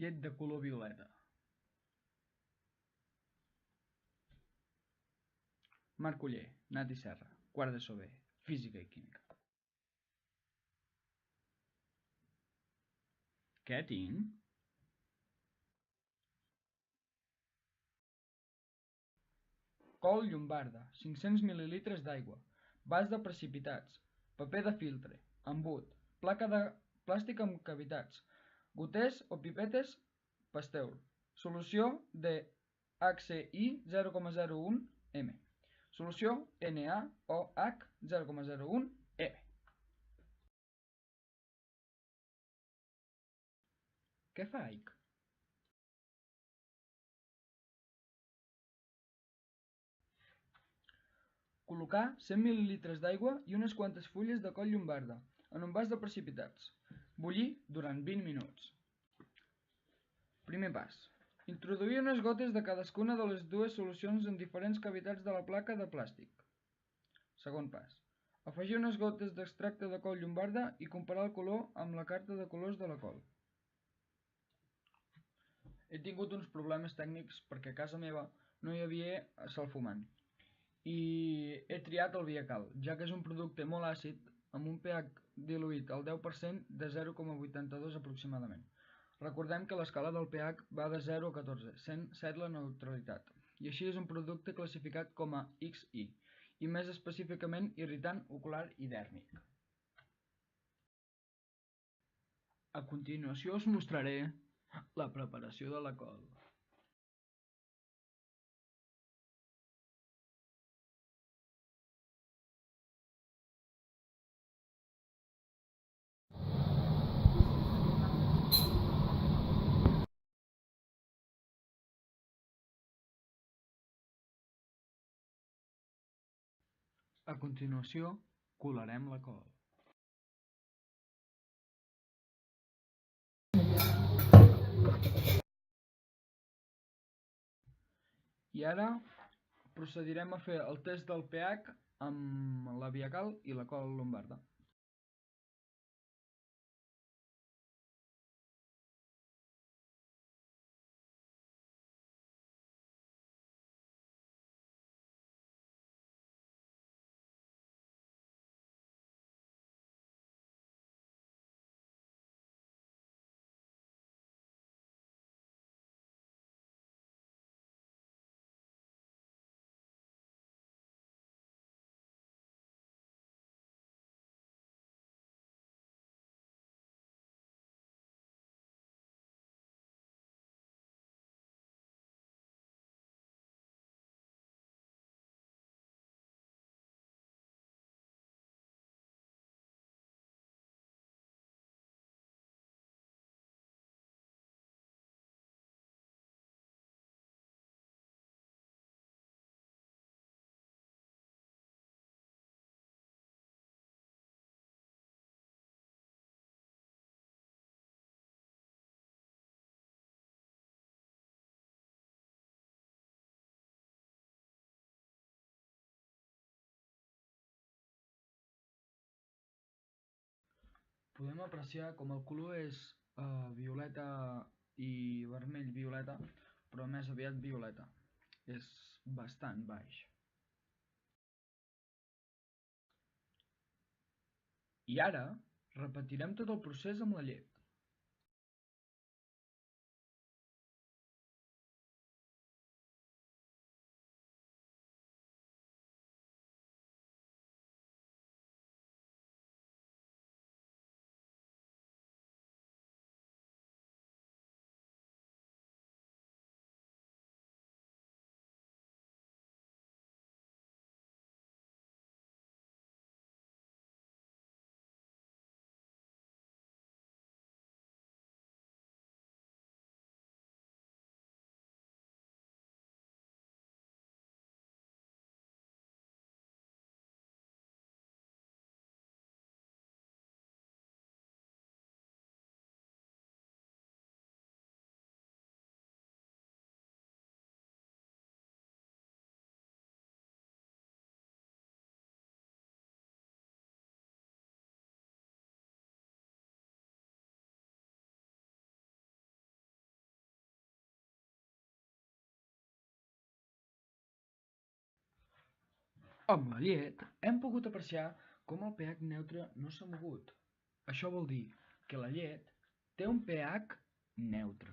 Llet de color violeta. Marc Oller, Nati Serra, quart d'ESO B, Física i Química. Què tinc? Col llombarda, 500 ml d'aigua, vas de precipitats, paper de filtre, embut, placa de plàstic amb cavitats, goters o pipetes Pasteur, solució de HCl 0,01 m, solució NaOH 0,01 m. Què fa Ike? Col·locar 100 ml d'aigua i unes quantes fulles de coll llombarda en un vas de precipitats. Bullir durant 20 minuts. Primer pas. Introduir unes gotes de cadascuna de les dues solucions en diferents cavitats de la placa de plàstic. Segon pas. Afegir unes gotes d'extracte de coll llombarda i comparar el color amb la carta de colors de la col. He tingut uns problemes tècnics perquè a casa meva no hi havia salfumant i he triat el Viacal, ja que és un producte molt àcid amb un pH diluït al 10% de 0,82 aproximadament. Recordem que l'escala del pH va de 0 a 14, sent 7 la neutralitat, i així és un producte classificat com a XI, i més específicament irritant ocular i dèrmic. A continuació us mostraré la preparació de la col. A continuació, colarem la col. I ara procedirem a fer el test del pH amb la Viacal i la col llombarda. Podem apreciar com el color és violeta i vermell-violeta, però més aviat violeta. És bastant baix. I ara repetirem tot el procés amb la llet. Amb la llet hem pogut apreciar com el pH neutre no s'ha mogut. Això vol dir que la llet té un pH neutre.